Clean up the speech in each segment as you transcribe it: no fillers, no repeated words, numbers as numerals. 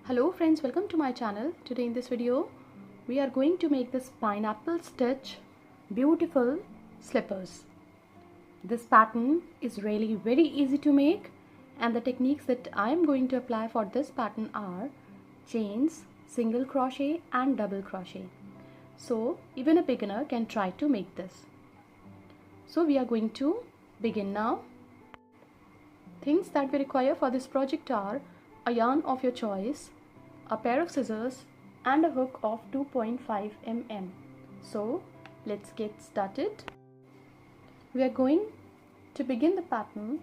Hello friends, welcome to my channel. Today in this video we are going to make this pineapple stitch beautiful slippers. This pattern is really very easy to make, and the techniques that I am going to apply for this pattern are chains, single crochet and double crochet. So even a beginner can try to make this. So we are going to begin now. Things that we require for this project are a yarn of your choice, a pair of scissors and a hook of 2.5 mm. So let's get started. We are going to begin the pattern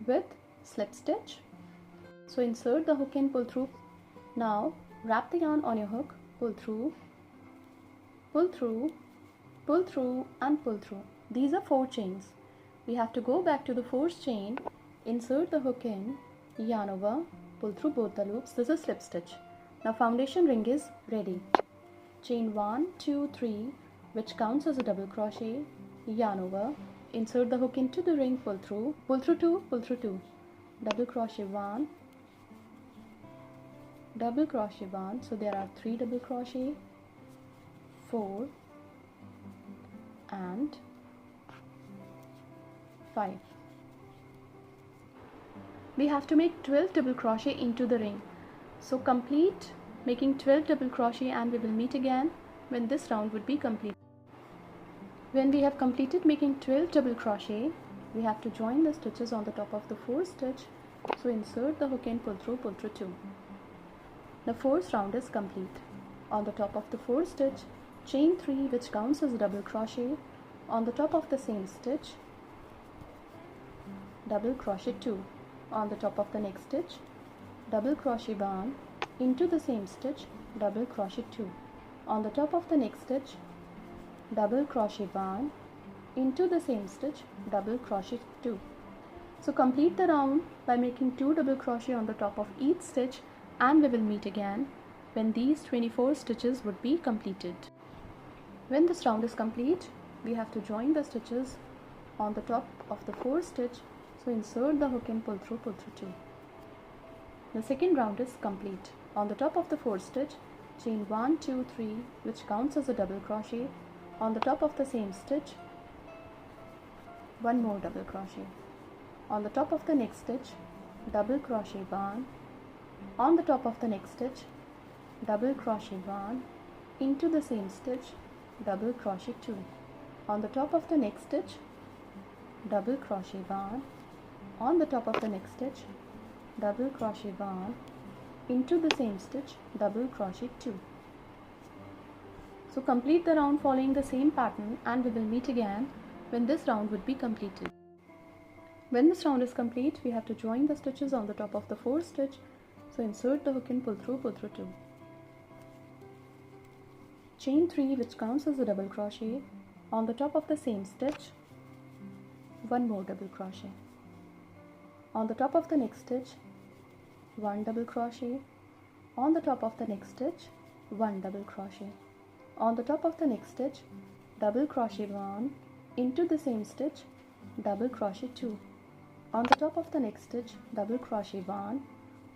with slip stitch. So insert the hook and pull through. Now wrap the yarn on your hook, pull through, pull through, pull through and pull through. These are 4 chains. We have to go back to the 4th chain, insert the hook in, yarn over, pull through both the loops. This is slip stitch. Now foundation ring is ready. Chain 1, 2, 3, which counts as a double crochet, yarn over, insert the hook into the ring, pull through 2, pull through 2, double crochet 1, double crochet 1. So there are 3 double crochet, 4 and 5. We have to make 12 double crochet into the ring. So complete making 12 double crochet and we will meet again when this round would be complete. When we have completed making 12 double crochet, we have to join the stitches on the top of the 4th stitch. So insert the hook and pull through 2. The 4th round is complete. On the top of the 4th stitch, chain 3, which counts as a double crochet. On the top of the same stitch, double crochet 2. On the top of the next stitch, double crochet 1, into the same stitch, double crochet 2. On the top of the next stitch, double crochet 1, into the same stitch, double crochet 2. So complete the round by making 2 double crochet on the top of each stitch, and we will meet again when these 24 stitches would be completed. When this round is complete, we have to join the stitches on the top of the 4th stitch. So insert the hook and pull through 2. The second round is complete. On the top of the 4th stitch, chain 1, 2, 3, which counts as a double crochet. On the top of the same stitch, 1 more double crochet. On the top of the next stitch, double crochet 1. On the top of the next stitch, double crochet 1, into the same stitch, double crochet 2. On the top of the next stitch, double crochet 1. On the top of the next stitch, double crochet 1, into the same stitch, double crochet 2. So complete the round following the same pattern and we will meet again when this round would be completed. When this round is complete, we have to join the stitches on the top of the 4th stitch. So insert the hook and pull through 2. Chain 3, which counts as a double crochet. On the top of the same stitch, 1 more double crochet. On the top of the next stitch, 1 double crochet. On the top of the next stitch, 1 double crochet. On the top of the next stitch, double crochet 1, into the same stitch, double crochet 2. On the top of the next stitch, double crochet 1.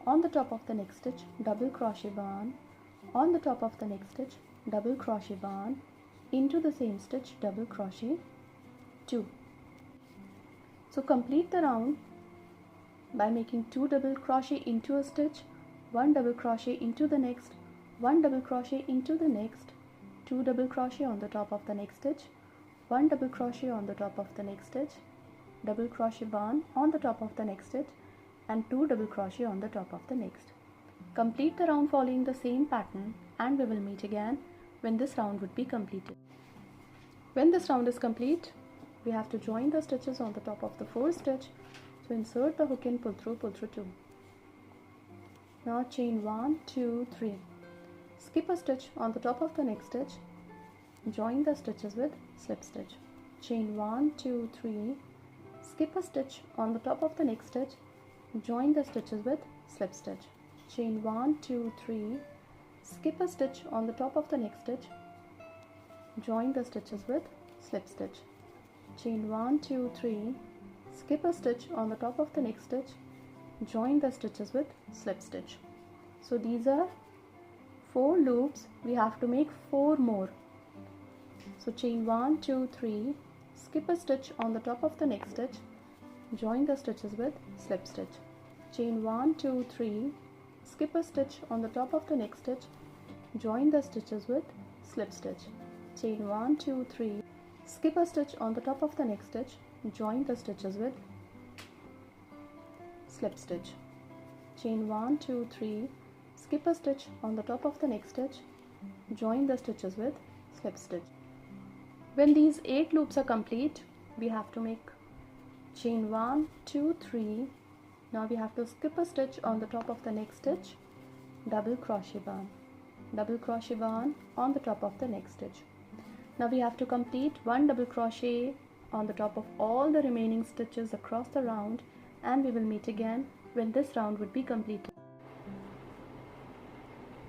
On the top of the next stitch, double crochet 1. On the top of the next stitch, double crochet 1, into the same stitch, double crochet 2. So complete the round by making 2 double crochet into a stitch, 1 double crochet into the next, 1 double crochet into the next, 2 double crochet on the top of the next stitch, 1 double crochet on the top of the next stitch, double crochet 1 on the top of the next stitch, and 2 double crochet on the top of the next. Complete the round following the same pattern and we will meet again when this round would be completed. When this round is complete, we have to join the stitches on the top of the 4th stitch. So insert the hook and pull through 2. Now chain 1, 2, 3. Skip a stitch on the top of the next stitch. Join the stitches with slip stitch. Chain 1, 2, 3. Skip a stitch on the top of the next stitch. Join the stitches with slip stitch. Chain 1, 2, 3. Skip a stitch on the top of the next stitch. Join the stitches with slip stitch. Chain 1, 2, 3. Skip a stitch on the top of the next stitch, join the stitches with slip stitch. So these are 4 loops. We have to make 4 more. So chain 1, 2, 3, skip a stitch on the top of the next stitch, join the stitches with slip stitch. Chain 1, 2, 3, skip a stitch on the top of the next stitch, join the stitches with slip stitch. Chain 1, 2, 3, skip a stitch on the top of the next stitch, join the stitches with slip stitch. Chain 1, 2, 3, skip a stitch on the top of the next stitch, join the stitches with slip stitch. When these 8 loops are complete, we have to make chain 1, 2, 3. Now we have to skip a stitch on the top of the next stitch, double crochet barn on the top of the next stitch. Now we have to complete 1 double crochet on the top of all the remaining stitches across the round, and we will meet again when this round would be completed.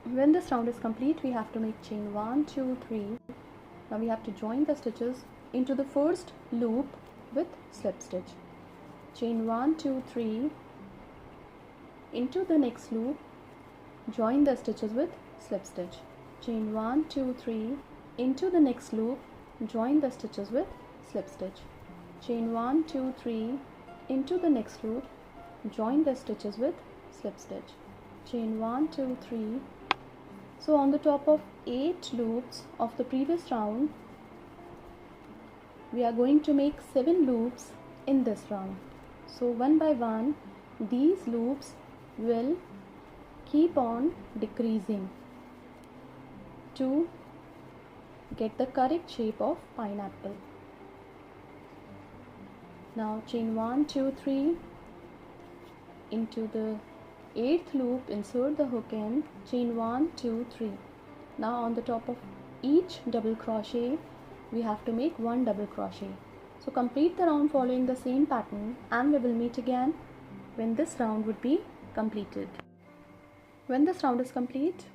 When this round is complete, we have to make chain 1, 2, 3. Now we have to join the stitches into the first loop with slip stitch. Chain 1, 2, 3, into the next loop, join the stitches with slip stitch. Chain 1, 2, 3, into the next loop, join the stitches with slip stitch. Chain 1, 2, 3, into the next loop, join the stitches with slip stitch. Chain 1, 2, 3. So on the top of 8 loops of the previous round, we are going to make 7 loops in this round. So one by one, these loops will keep on decreasing to get the correct shape of pineapple. Now chain 1, 2, 3, into the 8th loop, insert the hook in, chain 1, 2, 3. Now on the top of each double crochet, we have to make 1 double crochet. So complete the round following the same pattern, and we will meet again when this round would be completed. When this round is complete,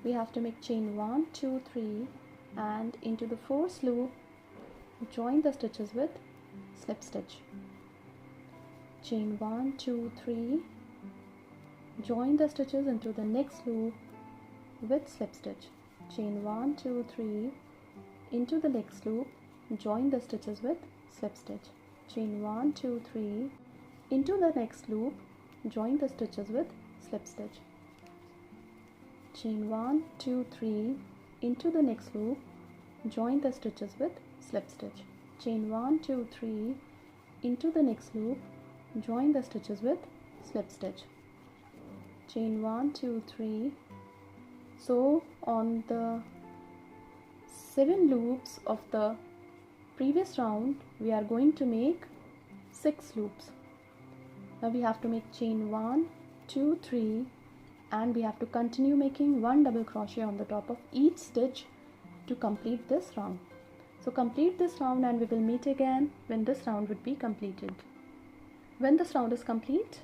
we have to make chain 1, 2, 3, and into the 4th loop, join the stitches with slip stitch. Chain 1, 2, 3, join the stitches into the next loop with slip stitch. Chain 1, 2, 3, into the next loop, join the stitches with slip stitch. Chain 1, 2, 3, into the next loop, join the stitches with slip stitch. Chain 1, 2, 3, into the next loop, join the stitches with slip stitch. Chain 1, 2, 3, into the next loop, join the stitches with slip stitch. Chain 1, 2, 3. So on the 7 loops of the previous round, we are going to make 6 loops. Now we have to make chain 1, 2, 3, and we have to continue making 1 double crochet on the top of each stitch to complete this round. So complete this round, and we will meet again when this round would be completed. When this round is complete,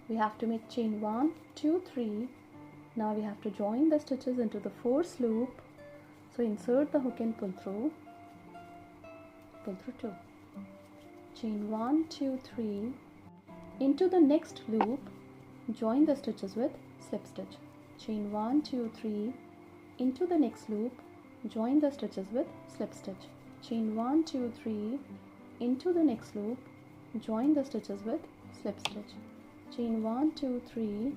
we have to make chain 1, 2, 3. Now we have to join the stitches into the 4th loop. So insert the hook and pull through 2. Chain 1, 2, 3. Into the next loop, join the stitches with slip stitch. Chain 1, 2, 3. Into the next loop, join the stitches with slip stitch. Chain 1, 2, 3. Into the next loop, join the stitches with slip stitch. Chain 1, 2, 3,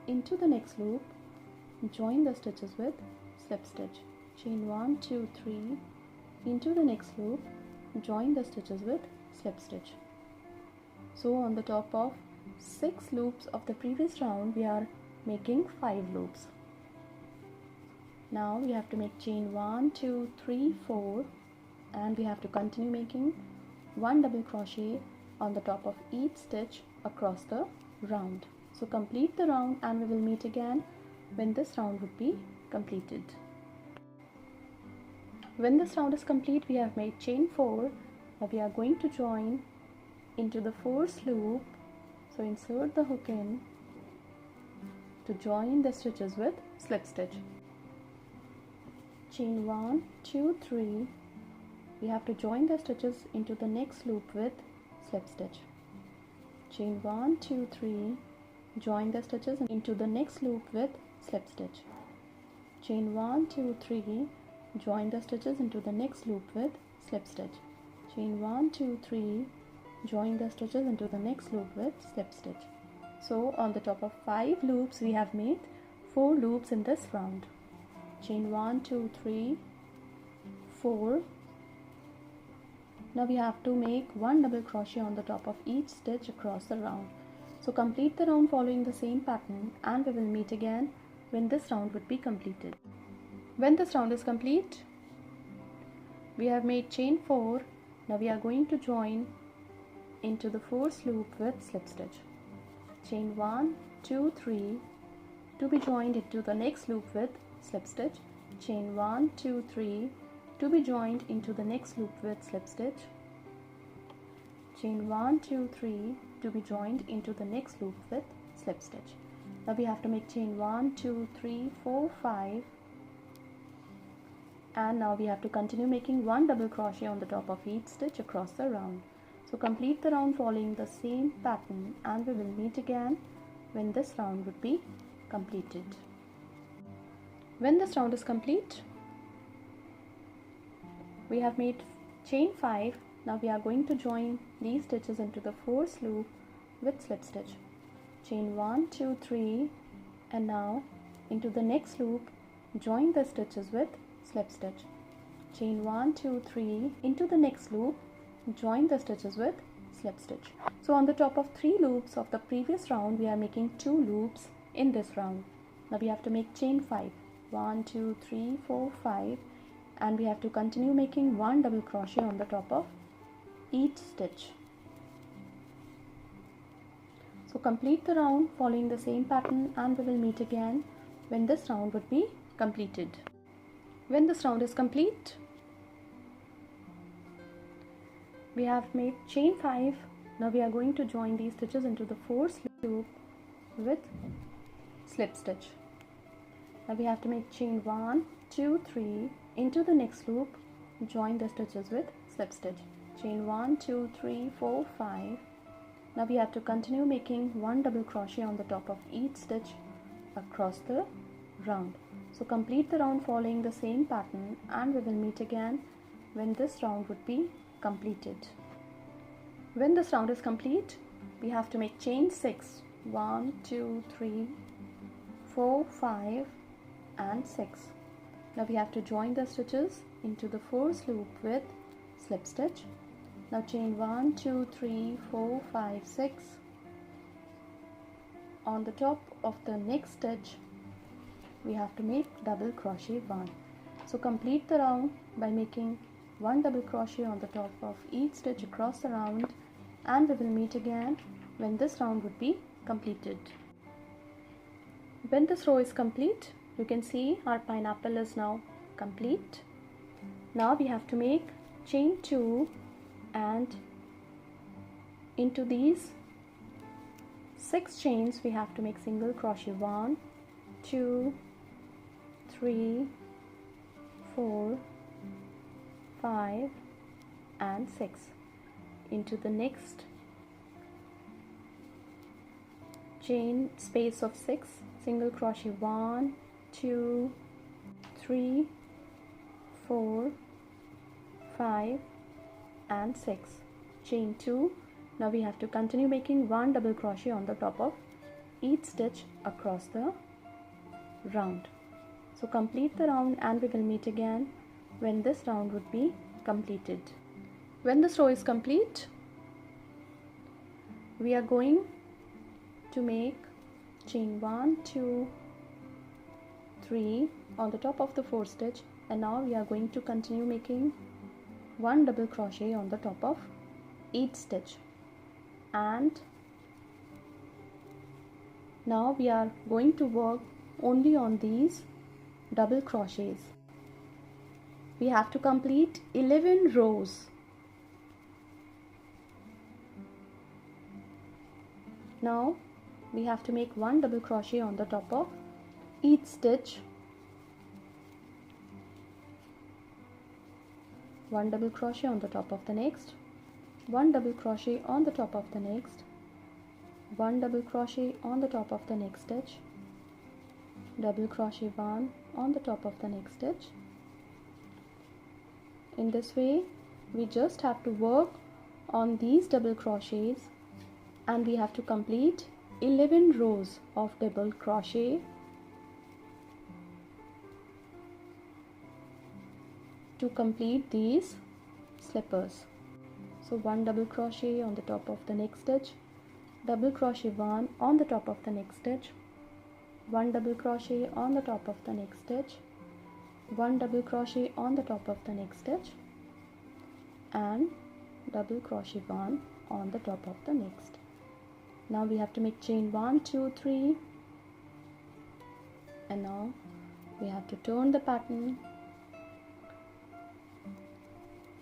into the next loop, join the stitches with slip stitch. Chain 1, 2, 3, into the next loop, join the stitches with slip stitch. So on the top of 6 loops of the previous round, we are making 5 loops. Now we have to make chain 1, 2, 3, 4, and we have to continue making 1 double crochet on the top of each stitch across the round. So complete the round, and we will meet again when this round would be completed. When this round is complete, we have made chain 4. Now we are going to join into the 4th loop. So insert the hook in to join the stitches with slip stitch. Chain 1, 2, 3. We have to join the stitches into the next loop with slip stitch. Chain 1, 2, 3. join the stitches into the next loop with slip stitch, chain 1 2 3, join the stitches into the next loop with slip stitch, chain 1 2 3, join the stitches into the next loop with slip stitch. So on the top of 5 loops we have made 4 loops in this round. Chain 1 2 3 4. Now we have to make 1 double crochet on the top of each stitch across the round. So complete the round following the same pattern, and we will meet again when this round would be completed. When this round is complete, we have made chain 4. Now we are going to join into the 4th loop with slip stitch. Chain 1 2 3, to be joined into the next loop with slip stitch, chain 1 2 3, to be joined into the next loop with slip stitch, chain 1 2 3, to be joined into the next loop with slip stitch. Now we have to make chain 1 2 3 4 5, and now we have to continue making 1 double crochet on the top of each stitch across the round. So complete the round following the same pattern, and we will meet again when this round would be completed. When this round is complete, we have made chain 5. Now we are going to join these stitches into the 4th loop with slip stitch, chain 1 2 3, and now into the next loop join the stitches with slip stitch, chain 1 2 3, into the next loop join the stitches with slip stitch. So on the top of 3 loops of the previous round, we are making 2 loops in this round. Now we have to make chain 5, 1 2 3 4 5, and we have to continue making 1 double crochet on the top of each stitch. So complete the round following the same pattern, and we will meet again when this round would be completed. When this round is complete, we have made chain 5. Now we are going to join these stitches into the 4th loop with slip stitch. Now we have to make chain 1 2 3, into the next loop join the stitches with slip stitch, chain 1 2 3 4 5. Now we have to continue making 1 double crochet on the top of each stitch across the round. So complete the round following the same pattern, and we will meet again when this round would be completed. When this round is complete, we have to make chain 6, 1 2 3 4 5 and 6. Now we have to join the stitches into the 4th loop with slip stitch. Now chain 1 2 3 4 5 6. On the top of the next stitch, we have to make double crochet 1. So complete the round by making 1 double crochet on the top of each stitch across the round, and we will meet again when this round would be completed. When this row is complete, you can see our pineapple is now complete. Now we have to make chain 2, and into these 6 chains we have to make single crochet 1 2 3 4 5 and 6. Into the next chain space of 6, single crochet 1 2 3 4 5 and 6, chain 2. Now we have to continue making 1 double crochet on the top of each stitch across the round. So complete the round, and we will meet again when this round would be completed. When this row is complete, we are going to make chain 1 2 3 on the top of the 4th stitch, and now we are going to continue making 1 double crochet on the top of each stitch. And now we are going to work only on these double crochets. We have to complete 11 rows. Now we have to make 1 double crochet on the top of each stitch, 1 double crochet on the top of the next, 1 double crochet on the top of the next, 1 double crochet on the top of the next stitch, double crochet 1 on the top of the next stitch. In this way we just have to work on these double crochets and we have to complete 11 rows of double crochet to complete these slippers. So 1 double crochet on the top of the next stitch, double crochet 1 on the top of the next stitch, 1 double crochet on the top of the next stitch, 1 double crochet on the top of the next stitch, and double crochet 1 on the top of the next. Now we have to make chain 1, 2, 3, and now we have to turn the pattern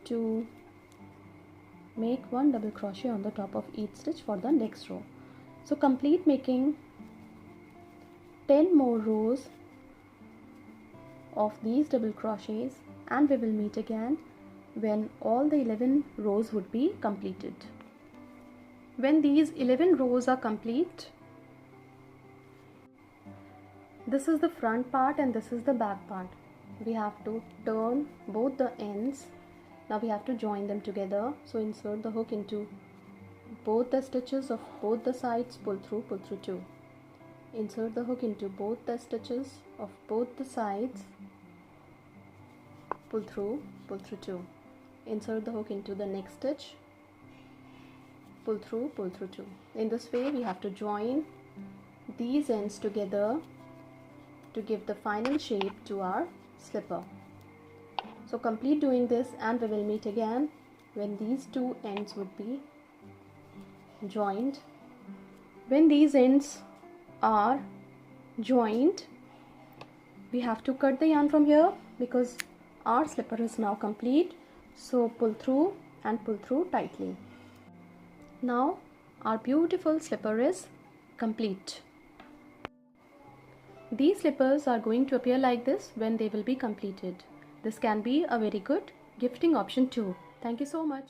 to make 1 double crochet on the top of each stitch for the next row. So complete making 10 more rows of these double crochets and we will meet again when all the 11 rows would be completed. When these 11 rows are complete, this is the front part and this is the back part. We have to turn both the ends. Now we have to join them together. So insert the hook into both the stitches of both the sides, pull through 2. Insert the hook into both the stitches of both the sides, pull through 2. Insert the hook into the next stitch, pull through 2. In this way we have to join these ends together to give the final shape to our slipper. So complete doing this and we will meet again when these two ends would be joined. When these ends are joined, we have to cut the yarn from here because our slipper is now complete. So pull through and pull through tightly. Now our beautiful slipper is complete. These slippers are going to appear like this when they will be completed. This can be a very good gifting option too. Thank you so much.